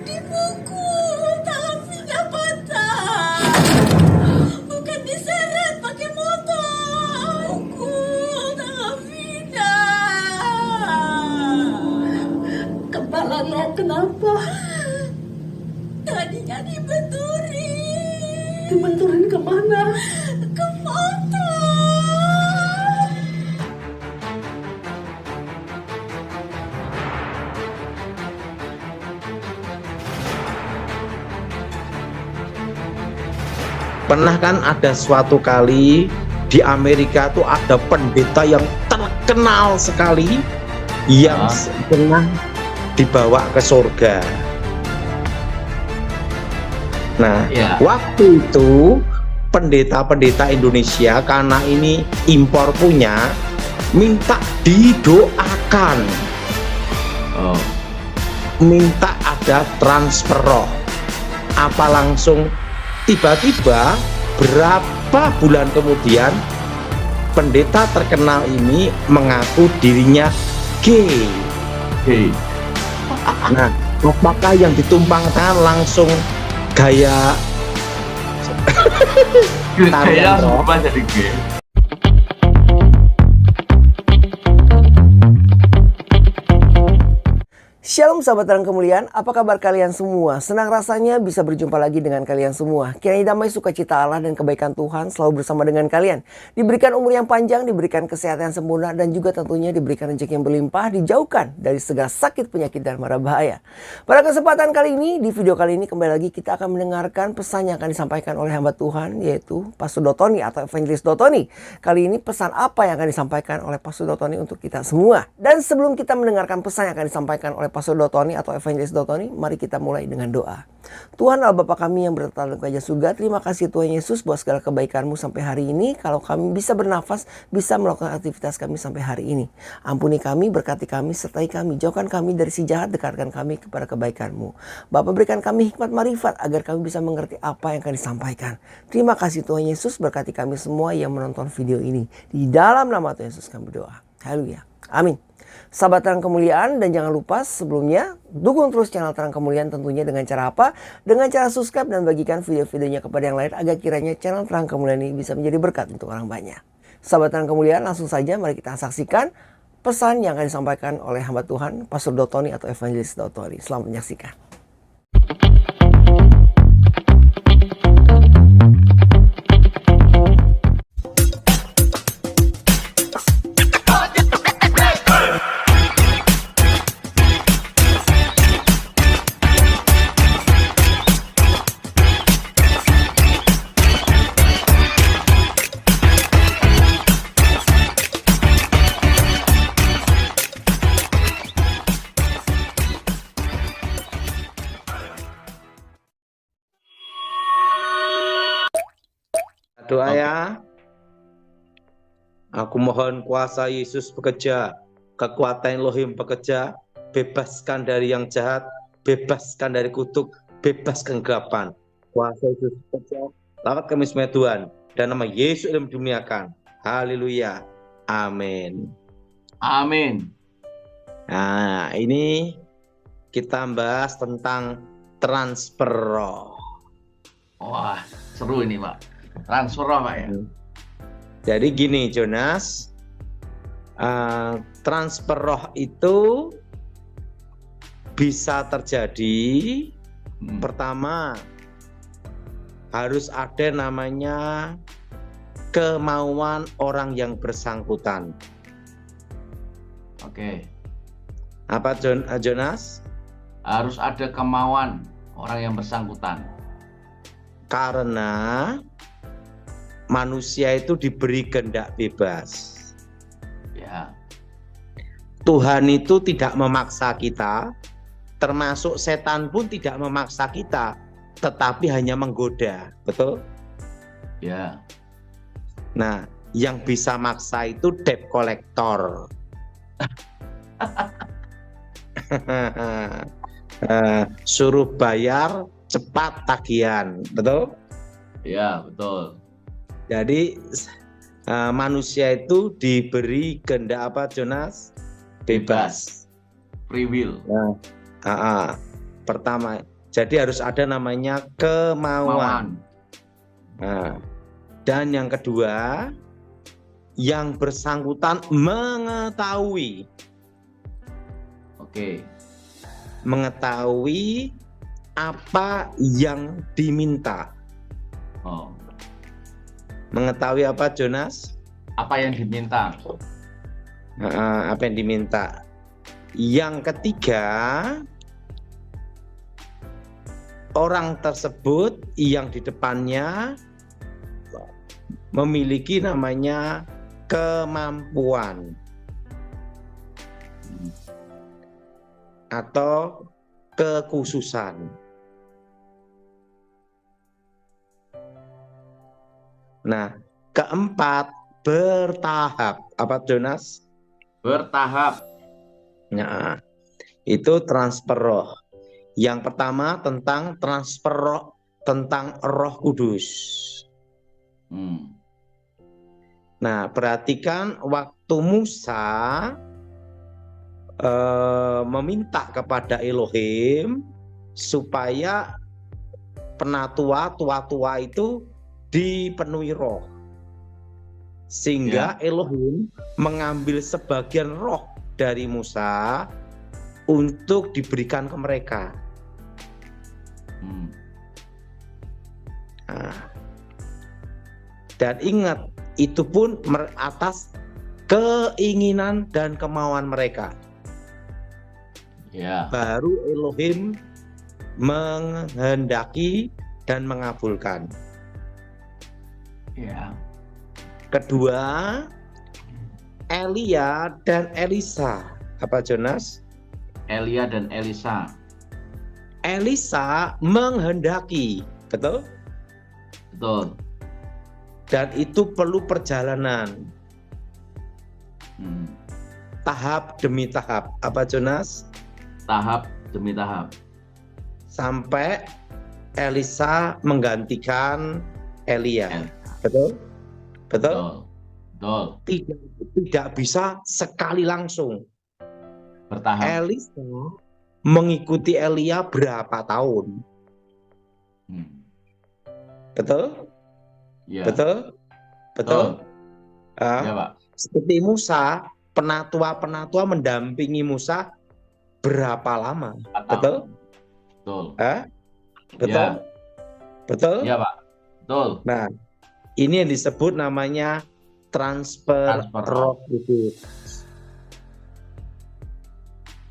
Dipukul, tangan Vina patah. Bukan diseret pakai motor. Pukul tangan Vina. Kepala lo kenapa? Tadinya dibenturin. Dibenturin kemana? Ke motor. Pernah kan ada suatu kali di Amerika tuh ada pendeta yang terkenal sekali yang pernah dibawa ke surga. Nah, waktu itu pendeta-pendeta Indonesia karena ini impor punya minta didoakan. Minta ada transfer roh. Apa langsung tiba-tiba berapa bulan kemudian pendeta terkenal ini mengaku dirinya gay. Nah, apakah yang ditumpang tangan langsung gaya tarian roh? Jadi gay. Shalom sahabat terang kemuliaan, apa kabar kalian semua? Senang rasanya bisa berjumpa lagi dengan kalian semua. Kiranya damai sukacita Allah dan kebaikan Tuhan selalu bersama dengan kalian. Diberikan umur yang panjang, diberikan kesehatan yang sempurna, dan juga tentunya diberikan rezeki yang berlimpah, dijauhkan dari segala sakit, penyakit, dan mara bahaya. Pada kesempatan kali ini, di video kali ini kembali lagi kita akan mendengarkan pesan yang akan disampaikan oleh hamba Tuhan, yaitu Pastor Dotoni atau Evangelis Dotoni. Kali ini pesan apa yang akan disampaikan oleh Pastor Dotoni untuk kita semua? Dan sebelum kita mendengarkan pesan yang akan disampaikan oleh Pastor Dotoni atau Evangelis Dotoni, mari kita mulai dengan doa. Tuhan Allah Bapa kami yang berada dalam kerajaan surga, terima kasih Tuhan Yesus buat segala kebaikan-Mu sampai hari ini. Kalau kami bisa bernafas, bisa melakukan aktivitas kami sampai hari ini. Ampuni kami, berkati kami, sertai kami. Jauhkan kami dari si jahat, dekatkan kami kepada kebaikan-Mu. Bapa, berikan kami hikmat marifat agar kami bisa mengerti apa yang akan disampaikan. Terima kasih Tuhan Yesus, berkati kami semua yang menonton video ini. Di dalam nama Tuhan Yesus kami berdoa. Haleluya. Amin. Sahabat Terang Kemuliaan, dan jangan lupa sebelumnya dukung terus channel Terang Kemuliaan tentunya dengan cara apa? Dengan cara subscribe dan bagikan video-videonya kepada yang lain agar kiranya channel Terang Kemuliaan ini bisa menjadi berkat untuk orang banyak. Sahabat Terang Kemuliaan, langsung saja mari kita saksikan pesan yang akan disampaikan oleh hamba Tuhan Pastor Dotoni atau Evangelis Dotoni. Selamat menyaksikan. Doa ya. Aku mohon kuasa Yesus bekerja, kekuatan Elohim bekerja, bebaskan dari yang jahat, bebaskan dari kutuk, bebaskan kegelapan. Kuasa Yesus bekerja, lawat kami semua Tuhan, dan nama Yesus yang diduniakan. Haleluya. Amin. Amin. Nah, ini kita bahas tentang transfer roh. Wah, seru ini Pak. Transfer roh Pak ya. Jadi gini Jonas, transfer roh itu bisa terjadi. Pertama, harus ada namanya kemauan orang yang bersangkutan. Oke. Apa Jonas? Harus ada kemauan orang yang bersangkutan. Karena manusia itu diberi kehendak bebas. Ya. Tuhan itu tidak memaksa kita, termasuk setan pun tidak memaksa kita, tetapi hanya menggoda, betul? Ya. Nah, yang bisa maksa itu debt collector. Suruh bayar cepat tagihan, betul? Ya, betul. Jadi manusia itu diberi kehendak apa Jonas? Bebas. Free will. Nah, pertama, jadi harus ada namanya kemauan. Nah, dan yang kedua, yang bersangkutan mengetahui. Oke. Mengetahui apa yang diminta. Oh. Mengetahui apa, Jonas? Apa yang diminta? Apa yang diminta. Yang ketiga, orang tersebut yang di depannya memiliki namanya kemampuan atau kekhususan. Nah, keempat, bertahap. Apa, Jonas? Bertahap. Nah, itu transfer roh. Yang pertama tentang transfer roh, tentang Roh Kudus. Nah, perhatikan waktu Musa meminta kepada Elohim supaya penatua, tua-tua itu dipenuhi roh. Sehingga Elohim mengambil sebagian roh dari Musa untuk diberikan ke mereka. Nah, dan ingat, itu pun atas keinginan dan kemauan mereka. Baru Elohim menghendaki dan mengabulkan. Kedua, Elia dan Elisa. Apa, Jonas? Elia dan Elisa. Elisa menghendaki, betul? Betul. Dan itu perlu perjalanan. Tahap demi tahap. Apa, Jonas? Tahap demi tahap. Sampai Elisa menggantikan Elia. Betul? Betul? Betul. Tidak bisa sekali langsung. Bertahap. Elisa mengikuti Elia berapa tahun? Betul? Ya. Betul? Betul? Ya, Pak. Seperti Musa, penatua-penatua mendampingi Musa berapa lama? Betul? Betul. Betul? Ya. Betul? Ya, Pak. Betul. Nah, ini yang disebut namanya transfer roh kudus.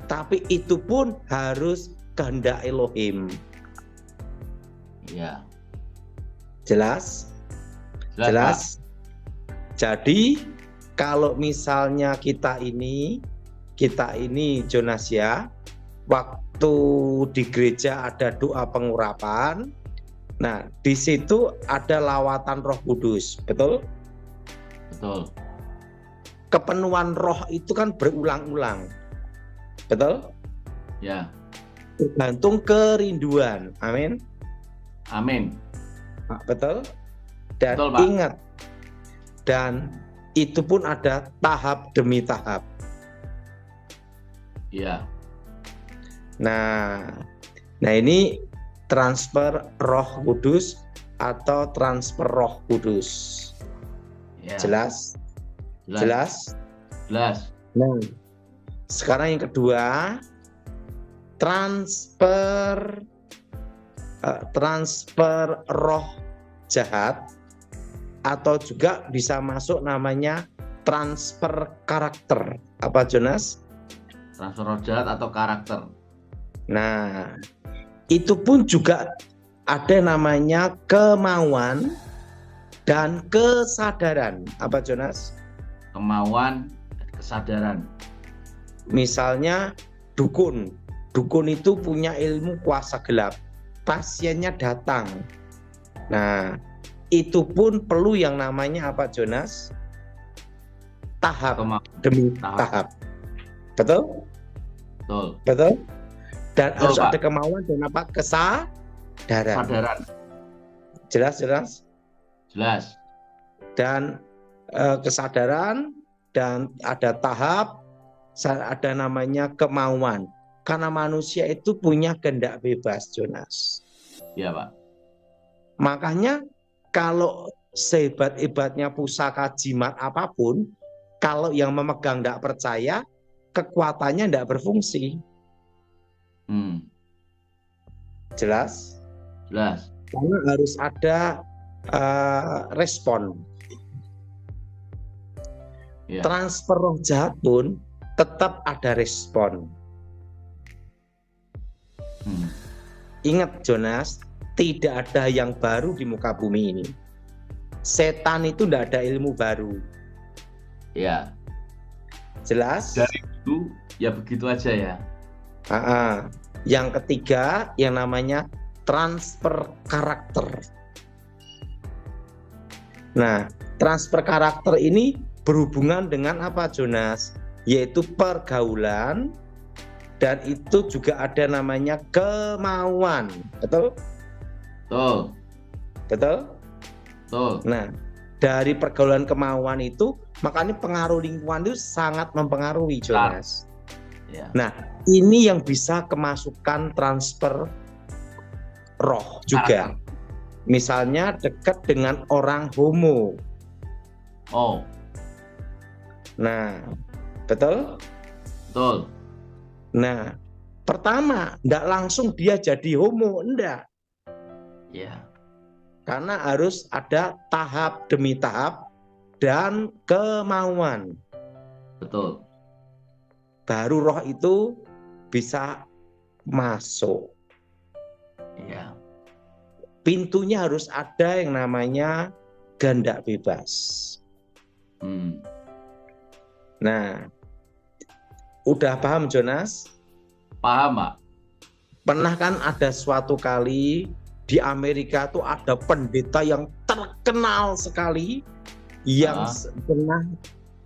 Tapi itu pun harus kehendak Elohim. Iya. Jelas? Jelas? Jadi kalau misalnya kita ini Jonas ya, waktu di gereja ada doa pengurapan. Nah, di situ ada lawatan Roh Kudus, betul? Betul. Kepenuhan roh itu kan berulang-ulang. Betul? Ya. Tergantung kerinduan. Amin. Amin. Betul? Dan betul, Pak. Ingat, dan itu pun ada tahap demi tahap. Iya. Nah ini transfer Roh Kudus atau transfer Roh Kudus. Ya. Jelas? Jelas? Jelas. Nah, sekarang yang kedua, transfer roh jahat, atau juga bisa masuk namanya transfer karakter. Apa, Jonas? Transfer roh jahat atau karakter. Nah, itu pun juga ada namanya kemauan dan kesadaran. Apa, Jonas? Kemauan, kesadaran. Misalnya dukun itu punya ilmu kuasa gelap. Pasiennya datang. Nah, itu pun perlu yang namanya apa, Jonas? Tahap demi tahap. Betul? Betul. Betul? Dan betul, harus Pak. ada kemauan dan apa? Kesadaran. Kesadaran. Jelas? Jelas. Dan kesadaran dan ada tahap ada namanya kemauan. Karena manusia itu punya kehendak bebas, Jonas. Iya, Pak. Makanya kalau sehebat-hebatnya pusaka jimat apapun, kalau yang memegang tidak percaya, kekuatannya tidak berfungsi. Jelas? Jelas. Karena harus ada respon. Ya. Transfer roh jahat pun tetap ada respon. Ingat Jonas, tidak ada yang baru di muka bumi ini. Setan itu tidak ada ilmu baru. Ya. Jelas? Dari itu ya begitu aja ya. Yang ketiga yang namanya transfer karakter. Nah, transfer karakter ini berhubungan dengan apa, Jonas? Yaitu pergaulan, dan itu juga ada namanya kemauan. Betul? Betul. Betul? Betul. Nah, dari pergaulan kemauan itu, makanya pengaruh lingkungan itu sangat mempengaruhi, Jonas. Ya. Nah, ini yang bisa kemasukan transfer roh juga. Misalnya dekat dengan orang homo. Oh. Nah, betul? Betul. Nah, pertama, enggak langsung dia jadi homo, enggak. Ya. Karena harus ada tahap demi tahap dan kemauan. Betul. Baru roh itu bisa masuk. Iya. Pintunya harus ada yang namanya kehendak bebas. Nah, udah paham Jonas? Paham, Pak. Pernah kan ada suatu kali di Amerika tuh ada pendeta yang terkenal sekali yang pernah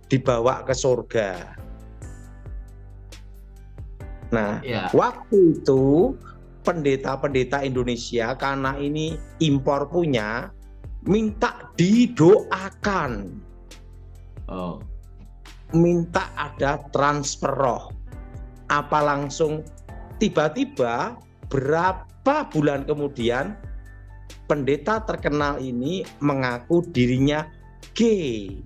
dibawa ke surga. Nah, waktu itu pendeta-pendeta Indonesia, karena ini impor punya, minta didoakan. Minta ada transfer roh. Apa langsung tiba-tiba berapa bulan kemudian pendeta terkenal ini mengaku dirinya gay.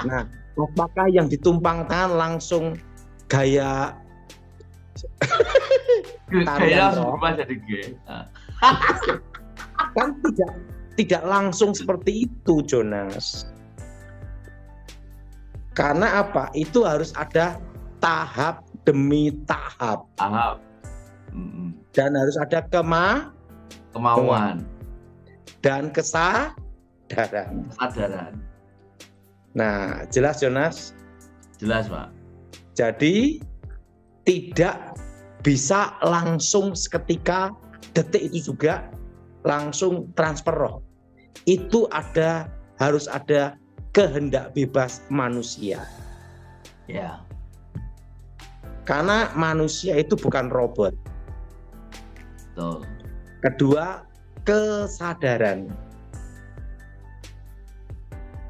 Nah, apakah yang ditumpang tangan langsung gaya langsung berubah jadi gay? Kan tidak langsung seperti itu, Jonas. Karena apa? Itu harus ada tahap demi tahap. Dan harus ada kemauan dan kesadaran. Nah, jelas Jonas? Jelas, Pak. Jadi tidak bisa langsung seketika detik itu juga langsung transfer roh. Itu harus ada kehendak bebas manusia. Ya. Karena manusia itu bukan robot. Betul. Kedua, kesadaran.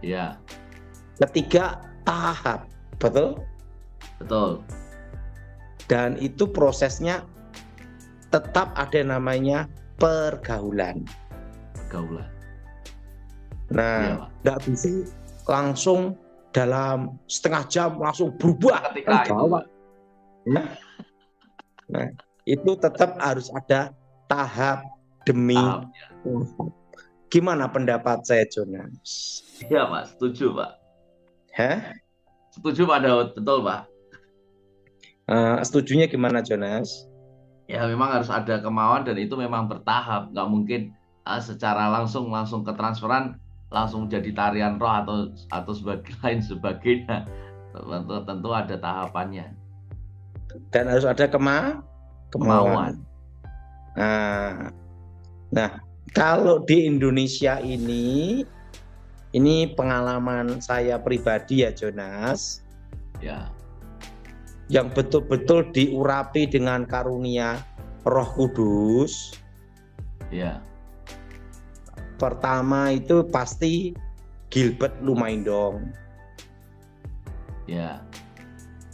Ya. Ketiga, tahap. Betul? Betul. Dan itu prosesnya tetap ada namanya pergaulan. Nah, tidak bisa langsung dalam setengah jam langsung berubah. Nah, itu tetap harus ada tahap demi tahap. Gimana pendapat saya, Jonas? Iya, Pak. Setuju, Pak. Setuju, Pak Daud. Betul, Pak. Setujunya gimana, Jonas? Ya, memang harus ada kemauan dan itu memang bertahap. Nggak mungkin secara langsung ke transferan langsung jadi tarian roh atau lain sebagainya. Tentu ada tahapannya. Dan harus ada kemauan. Nah, kalau di Indonesia ini pengalaman saya pribadi ya, Jonas. Ya. Yang betul-betul diurapi dengan karunia Roh Kudus. Ya. Pertama itu pasti Gilbert Lumaindong. Ya.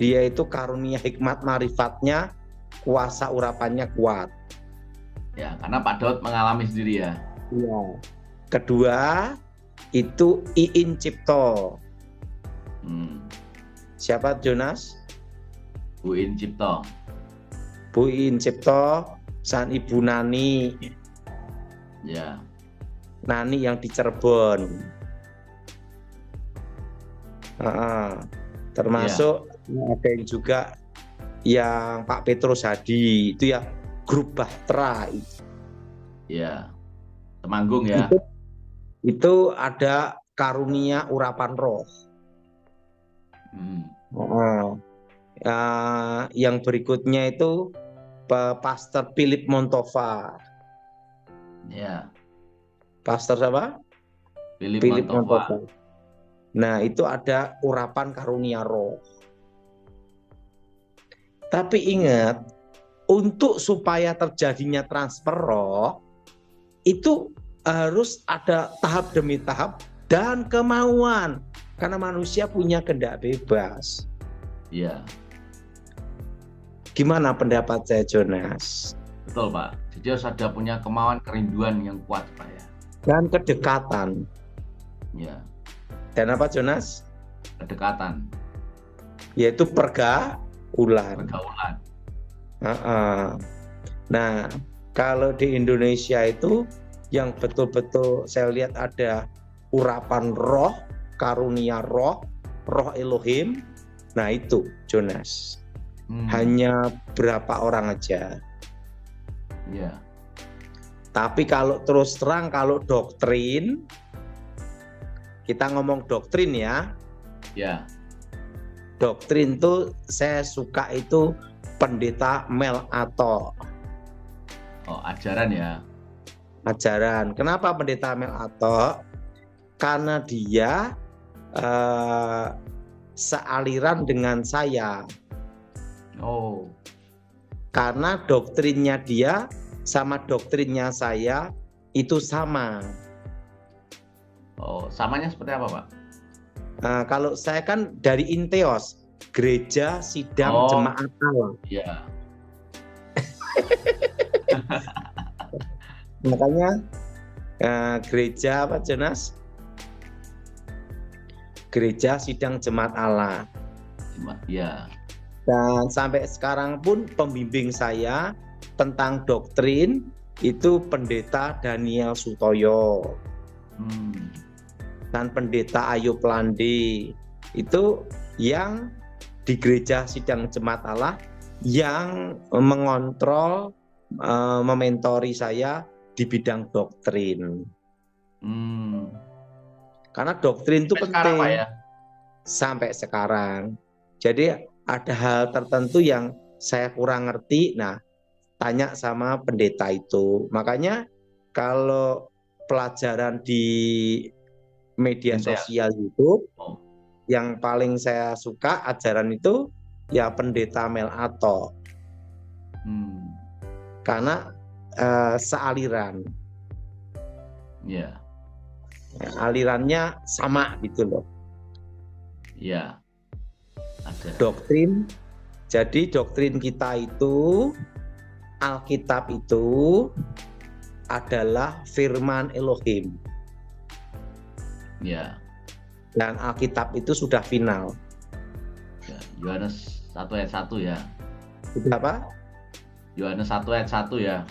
Dia itu karunia hikmat marifatnya, kuasa urapannya kuat. Ya, karena Pak Daud mengalami sendiri ya. Iya. Kedua, itu Iin Cipto. Siapa Jonas? Bu In Cipto. Bu Iin Cipto, san Ibu Nani. Ya. Nani yang di Cirebon. Termasuk ada yang juga yang Pak Petrus Hadi, itu ya grup Bahtera. Ya. Temanggung ya. Itu ada karunia urapan roh. Yang berikutnya itu Pastor Philip Montova. Ya. Pastor siapa? Philip Montova. Nah, itu ada urapan karunia roh. Tapi ingat, untuk supaya terjadinya transfer roh, itu harus ada tahap demi tahap dan kemauan. Karena manusia punya kehendak bebas. Iya. Gimana pendapat saya, Jonas? Betul, Pak. Jadi harus ada punya kemauan, kerinduan yang kuat, Pak ya. Dan kedekatan. Ya. Dan apa, Jonas? Kedekatan. Yaitu pergaulan. Nah, kalau di Indonesia itu yang betul-betul saya lihat ada urapan roh, karunia roh, roh Elohim. Nah itu Jonas. Hanya berapa orang aja. Ya. Tapi kalau terus terang, kalau doktrin, kita ngomong doktrin ya. Ya. Doktrin tuh saya suka itu Pendeta Mel Ato. Oh, ajaran ya. Ajaran. Kenapa Pendeta Mel Ato? Karena dia sealiran dengan saya. Oh. Karena doktrinnya dia sama doktrinnya saya itu sama. Oh, samanya seperti apa, Pak? Kalau saya kan dari Inteos, Gereja Sidang Jemaat Allah. Iya. Makanya gereja apa, Jonas? Gereja Sidang Jemaat Allah. Iya. Dan sampai sekarang pun pembimbing saya tentang doktrin itu Pendeta Daniel Sutoyo. Dan Pendeta Ayub Landi. Itu yang di Gereja Sidang Jemaat Allah yang mengontrol, mementori saya di bidang doktrin. Karena doktrin itu penting. Sekarang, Pak, ya? Sampai sekarang. Jadi ada hal tertentu yang saya kurang ngerti, nah tanya sama pendeta itu. Makanya kalau pelajaran di media sosial YouTube, yang paling saya suka ajaran itu ya Pendeta Mel Ato. Karena sealiran. Iya. Alirannya sama gitu loh. Iya. Doktrin. Jadi doktrin kita itu, Alkitab itu adalah firman Elohim. Ya. Dan Alkitab itu sudah final. Ya, Yohanes 1 ayat 1 ya. Itu apa? Yohanes 1 ayat 1 ya.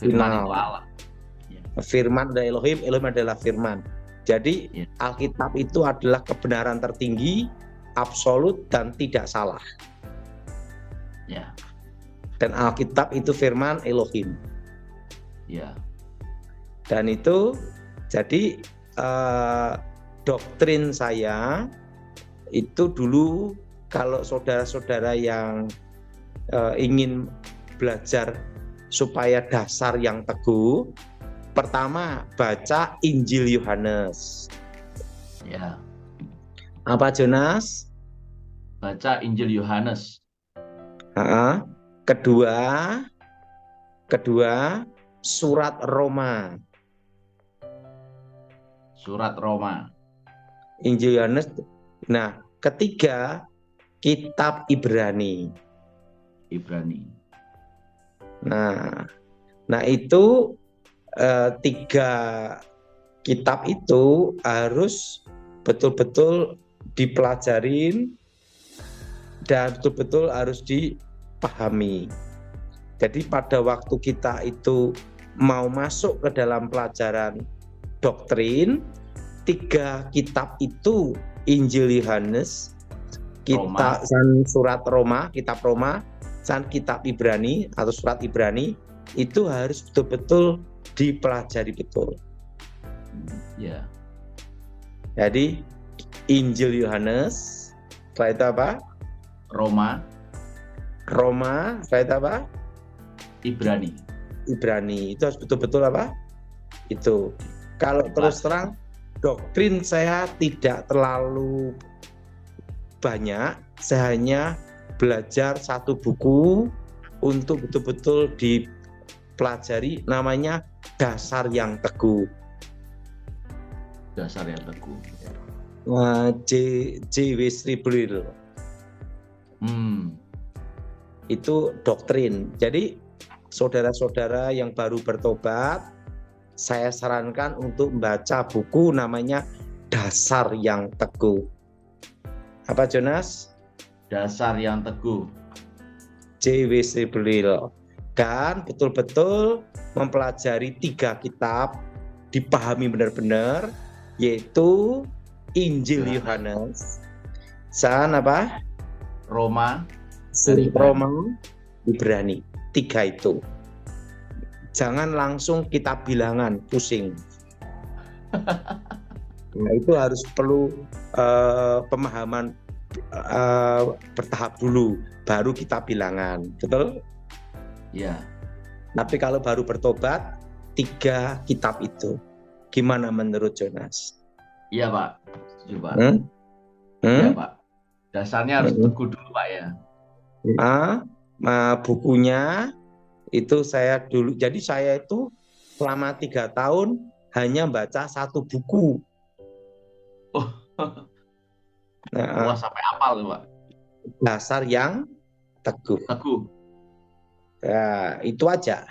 Firman Final. itu Allah. Ya. Firman dari Elohim, Elohim adalah firman. Jadi Ya. Alkitab itu adalah kebenaran tertinggi, absolut dan tidak salah. Ya. Dan Alkitab itu firman Elohim. Ya. Dan itu jadi doktrin saya itu dulu kalau saudara-saudara yang ingin belajar supaya dasar yang teguh, pertama baca Injil Yohanes. Ya. Apa, Jonas? Baca Injil Yohanes. Kedua surat Roma. Surat Roma. Injil Yohanes. Nah, ketiga kitab Ibrani. Ibrani. Nah itu 3 kitab itu harus betul-betul dipelajarin dan betul-betul harus dipahami. Jadi pada waktu kita itu mau masuk ke dalam pelajaran doktrin, 3 kitab itu, Injil Yohanes, kitab surat Roma, kitab Roma, dan kitab Ibrani atau surat Ibrani, itu harus betul-betul dipelajari betul. Ya. Jadi Injil Yohanes, setelah itu apa? Roma, setelah itu apa? Ibrani. Itu harus betul-betul apa? Itu. Kalau terus terang, doktrin saya tidak terlalu banyak. Saya hanya belajar 1 buku untuk betul-betul dipelajari, namanya Dasar yang Teguh. Dasar yang Teguh. J.W. Sribril. Itu doktrin. Jadi saudara-saudara yang baru bertobat, saya sarankan untuk membaca buku namanya Dasar yang Teguh. Apa Jonas? Dasar yang Teguh. J.W. Sribril. Dan betul-betul mempelajari 3 kitab, dipahami benar-benar, yaitu Injil Yohanes, dan apa? Roma, Ibrani. 3 itu. Jangan langsung kitab bilangan, pusing. Nah, itu harus perlu pemahaman bertahap dulu, baru kitab bilangan, betul? Ya. Tapi kalau baru bertobat, 3 kitab itu. Gimana menurut Jonas? Iya Pak, setuju Pak. Iya Pak. Dasarnya harus teguh dulu Pak ya. Bukunya itu saya dulu. Jadi saya itu selama 3 tahun hanya baca 1 buku. Wah, sampai hafal tuh Pak. Dasar yang Teguh. Ya, itu aja.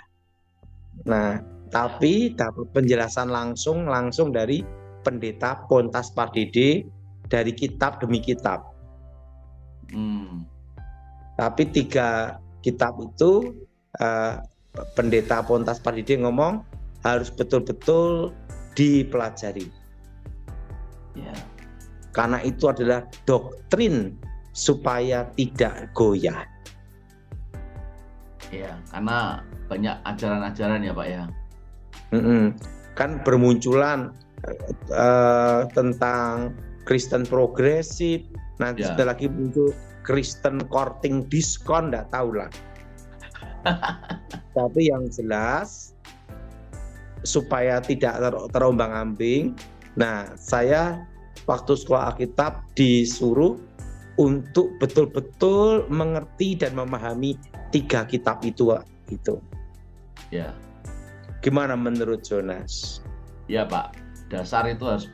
Nah, tapi dapat penjelasan langsung dari Pendeta Pontas Pardede dari kitab demi kitab. Tapi 3 kitab itu Pendeta Pontas Pardede ngomong harus betul-betul dipelajari. Ya. Karena itu adalah doktrin supaya tidak goyah. Ya, karena banyak ajaran-ajaran ya Pak ya. Kan bermunculan tentang Kristen progresif, nanti sudah lagi muncul Kristen courting diskon, enggak tahu lah. Tapi yang jelas supaya tidak terombang-ambing. Nah, saya waktu sekolah Alkitab disuruh untuk betul-betul mengerti dan memahami 3 kitab itu. Ya. Gimana menurut Jonas? Ya Pak, dasar itu harus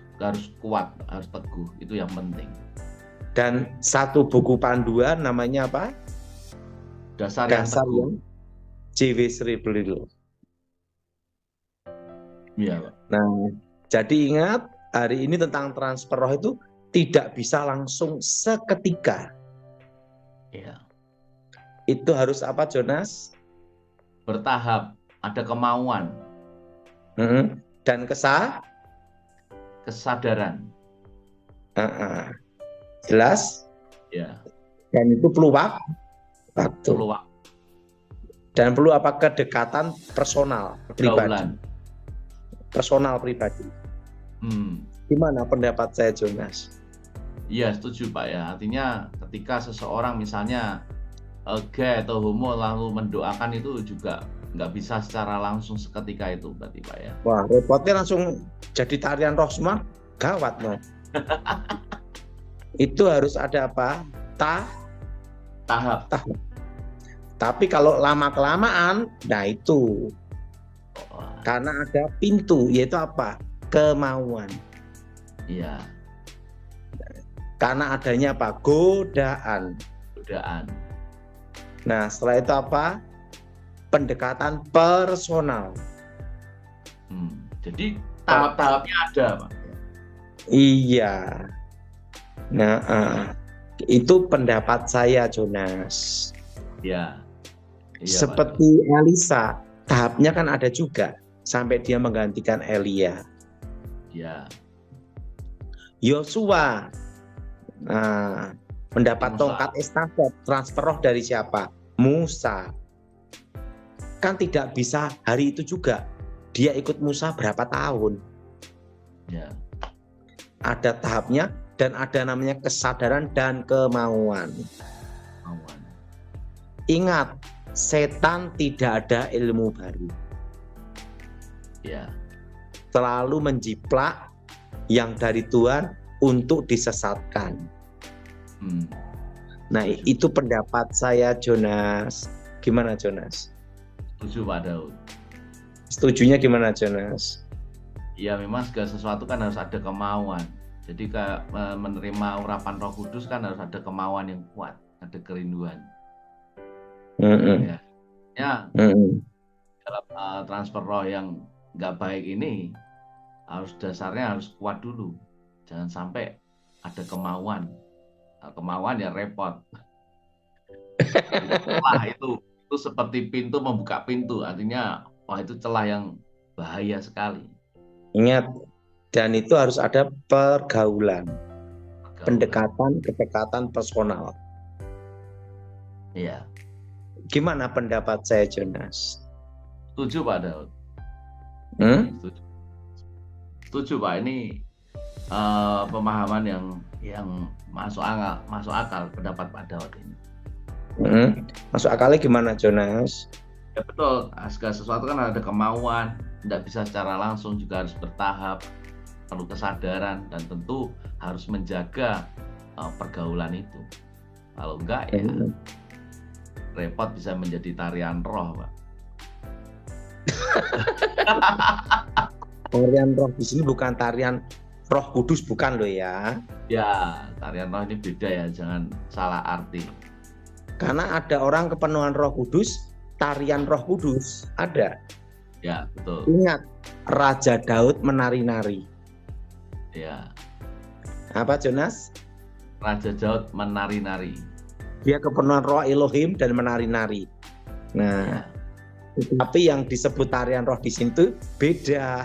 kuat, harus teguh, itu yang penting. Dan 1 buku panduan namanya apa? Dasar yang Teguh. J.W. Sribril. Iya Pak. Nah, jadi ingat hari ini tentang transfer roh itu tidak bisa langsung seketika. Iya. Itu harus apa Jonas? Bertahap, ada kemauan. Dan kesadaran. Jelas? Ya. Dan itu perlu waktu. Perlu waktu. Dan perlu apa? Kedekatan personal pribadi. Personal pribadi. Gimana pendapat saya Jonas? Iya setuju Pak ya. Artinya ketika seseorang misalnya gay atau homo lalu mendoakan itu juga nggak bisa secara langsung seketika itu berarti Pak ya. Wah repotnya langsung jadi tarian roh semua, gawat no. Itu harus ada apa? Tahap. Tapi kalau lama-kelamaan, nah itu karena ada pintu, yaitu apa? Kemauan. Iya. Karena adanya apa? Godaan. Godaan. Nah, setelah itu apa? Pendekatan personal. Jadi tahap-tahapnya ada, Pak. Iya. Nah, itu pendapat saya, Jonas. Ya. Iya, Seperti Elisa, tahapnya kan ada juga sampai dia menggantikan Elia. Ya. Yosua, mendapat Musa. tongkat estafet, transfer roh dari siapa? Musa. Kan tidak bisa hari itu juga. Dia ikut Musa berapa tahun? Ya. Ada tahapnya dan ada namanya kesadaran dan kemauan. Awan. Ingat, setan tidak ada ilmu baru. Ya. Selalu menjiplak yang dari Tuhan untuk disesatkan. Nah, itu pendapat saya, Jonas. Gimana, Jonas? Setuju, Pak Daud. Setujunya gimana, Jonas? Ya, memang segala sesuatu kan harus ada kemauan. Jadi menerima urapan Roh Kudus kan harus ada kemauan yang kuat, ada kerinduan. Ya, dalam transfer roh yang nggak baik ini dasarnya harus kuat dulu. Jangan sampai ada kemauan. Nah, kemauan ya repot. Celah itu seperti pintu membuka pintu, artinya itu celah yang bahaya sekali. Ingat, dan itu harus ada pergaulan. Kedekatan personal. Iya. Gimana pendapat saya, Jonas? Setuju, Pak Daud. Setuju, Pak. Ini pemahaman yang masuk akal pendapat Pak Daud ini. Masuk akalnya gimana, Jonas? Ya betul. Segala sesuatu kan ada kemauan, tidak bisa secara langsung, juga harus bertahap, perlu kesadaran dan tentu harus menjaga pergaulan itu. Kalau enggak ya repot, bisa menjadi tarian roh, Pak. Tarian roh di sini bukan tarian Roh Kudus, bukan loh ya. Ya, tarian roh ini beda ya, jangan salah arti. Karena ada orang kepenuhan Roh Kudus, tarian Roh Kudus ada. Ya, betul. Ingat, Raja Daud menari-nari. Ya. Apa, Jonas? Raja Daud menari-nari. Dia kepenuhan Roh Elohim dan menari-nari. Nah, tapi yang disebut tarian roh di sini tuh beda.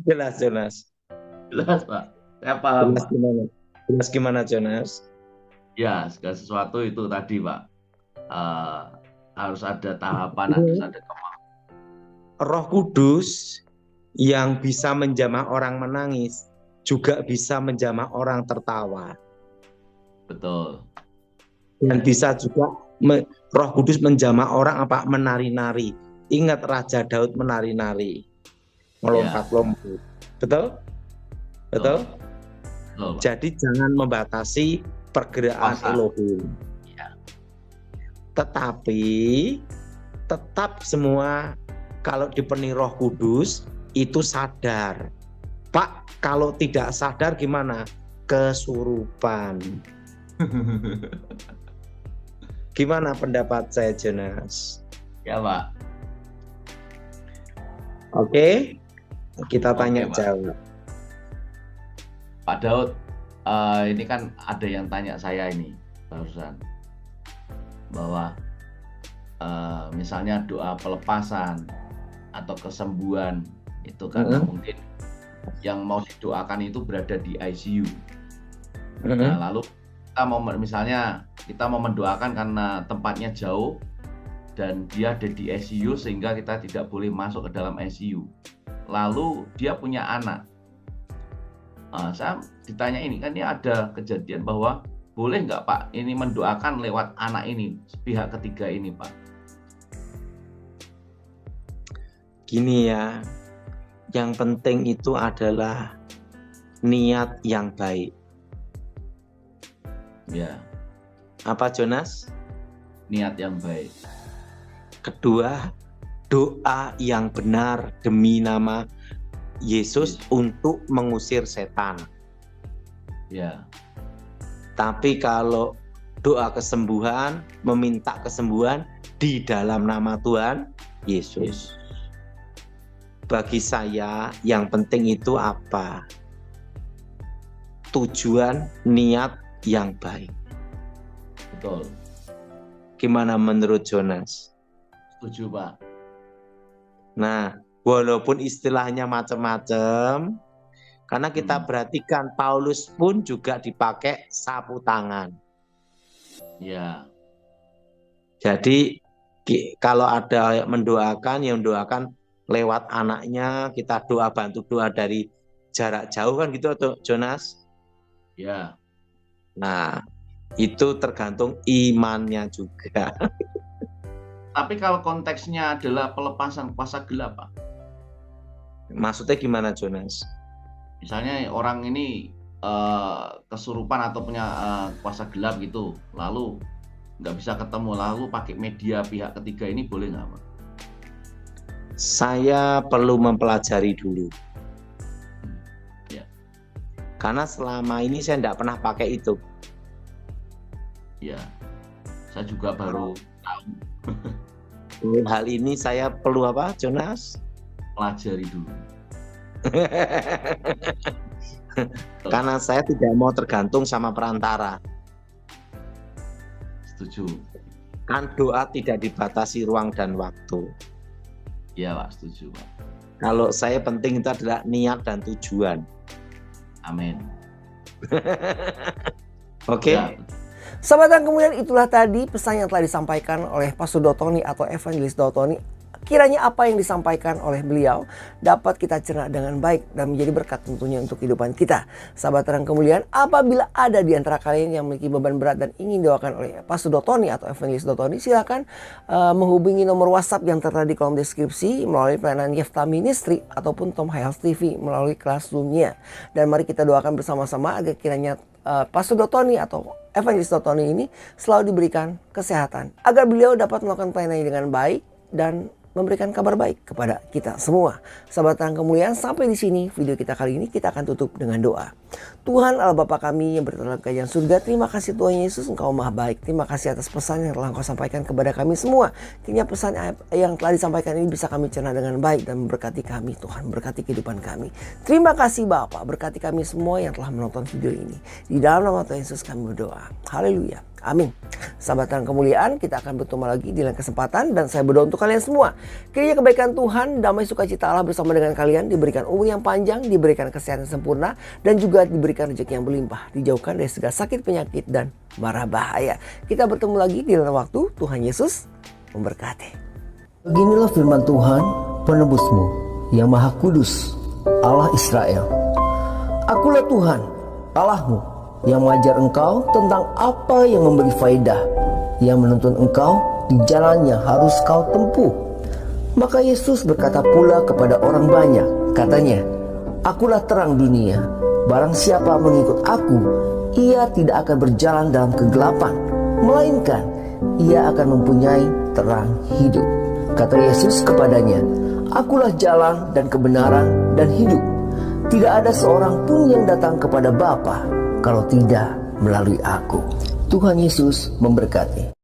Jelas, Jonas. Jelas, Pak. Saya paham. Jelas gimana, Jonas? Ya, segala sesuatu itu tadi, Pak. Harus ada tahapan, harus ada kemauan. Roh Kudus yang bisa menjamah orang menangis juga bisa menjamah orang tertawa. Betul. Dan bisa juga Roh Kudus menjamah orang menari-nari. Ingat Raja Daud menari-nari, melompat-lompat. Betul? Betul? Betul, Pak. Jadi jangan membatasi pergerakan Elohim. Ya. Tetapi tetap semua kalau dipenuhi Roh Kudus itu sadar. Pak, kalau tidak sadar gimana? Kesurupan. Gimana pendapat saya, Jonas? Ya, Pak. Oke, kita tanya Pak. jawab. Pak Daud, ini kan ada yang tanya saya ini barusan, bahwa misalnya doa pelepasan atau kesembuhan itu karena mungkin yang mau didoakan itu berada di ICU. Nah, lalu kita mau mendoakan karena tempatnya jauh dan dia ada di ICU sehingga kita tidak boleh masuk ke dalam ICU. Lalu dia punya anak. Saya ditanya ini, kan ini ada kejadian bahwa boleh nggak, Pak, ini mendoakan lewat anak ini, pihak ketiga ini, Pak? Gini ya, yang penting itu adalah niat yang baik. Ya. Apa, Jonas? Niat yang baik. Kedua, doa yang benar demi nama Yesus untuk mengusir setan. Ya. Tapi kalau doa kesembuhan, meminta kesembuhan di dalam nama Tuhan Yesus. Bagi saya yang penting itu apa? Tujuan, niat yang baik. Betul. Gimana menurut Jonas? Setuju, Pak. Nah, walaupun istilahnya macam-macam, karena kita perhatikan Paulus pun juga dipakai sapu tangan. Ya. Jadi kalau ada yang mendoakan lewat anaknya, kita bantu doa dari jarak jauh kan gitu atau Jonas? Ya. Nah, itu tergantung imannya juga. Tapi kalau konteksnya adalah pelepasan kuasa gelap, Pak. Maksudnya gimana, Jonas? Misalnya orang ini kesurupan atau punya kuasa gelap gitu, lalu nggak bisa ketemu, lalu pakai media pihak ketiga, ini boleh nggak, Pak? Saya perlu mempelajari dulu. Ya. Karena selama ini saya tidak pernah pakai itu. Ya, saya juga baru tahu. Hal ini saya perlu apa, Jonas? Pelajari dulu. Karena saya tidak mau tergantung sama perantara. Setuju. Kan doa tidak dibatasi ruang dan waktu. Iya, Pak, setuju, Pak. Kalau saya penting itu adalah niat dan tujuan. Amin. Oke. Ya. Sahabat yang kemudian, itulah tadi pesan yang telah disampaikan oleh Pastor Dotoni atau Evangelis Dotoni. Kiranya apa yang disampaikan oleh beliau dapat kita cerna dengan baik dan menjadi berkat tentunya untuk kehidupan kita. Sahabat yang kemudian, apabila ada di antara kalian yang memiliki beban berat dan ingin doakan oleh Pastor Dotoni atau Evangelis Dotoni, silakan menghubungi nomor WhatsApp yang tertera di kolom deskripsi melalui pelayanan Yefta Ministry ataupun Tom Health TV melalui kelas Zoom-nya. Dan mari kita doakan bersama-sama agar kiranya Pastor Dotoni atau Evangelis Dotoni ini selalu diberikan kesehatan agar beliau dapat melakukan pelayanan dengan baik dan memberikan kabar baik kepada kita semua. Sahabat yang kemuliaan, sampai di sini video kita kali ini, kita akan tutup dengan doa. Tuhan Allah Bapa kami yang berada dalam kerajaan surga, terima kasih Tuhan Yesus, Engkau maha baik. Terima kasih atas pesan yang telah Engkau sampaikan kepada kami semua. Kiranya pesan yang telah disampaikan ini bisa kami cerna dengan baik dan memberkati kami. Tuhan, berkati kehidupan kami. Terima kasih Bapa, berkati kami semua yang telah menonton video ini. Di dalam nama Tuhan Yesus kami berdoa. Haleluya. Amin. Sahabat yang kemuliaan, kita akan bertemu lagi di lain kesempatan dan saya berdoa untuk kalian semua. Kiranya kebaikan Tuhan, damai sukacita Allah bersama dengan kalian, diberikan umur yang panjang, diberikan kesehatan sempurna, dan juga diberikan rezeki yang berlimpah, dijauhkan dari segala sakit, penyakit, dan mara bahaya. Kita bertemu lagi di lain waktu. Tuhan Yesus memberkati. Beginilah firman Tuhan, penebusmu, yang maha kudus, Allah Israel. Akulah Tuhan, Allahmu, yang mengajar engkau tentang apa yang memberi faedah, yang menuntun engkau di jalan yang harus kau tempuh. Maka Yesus berkata pula kepada orang banyak, katanya, Akulah terang dunia, barang siapa mengikut aku, ia tidak akan berjalan dalam kegelapan, melainkan ia akan mempunyai terang hidup. Kata Yesus kepadanya, Akulah jalan dan kebenaran dan hidup. Tidak ada seorang pun yang datang kepada Bapa kalau tidak melalui aku. Tuhan Yesus memberkati.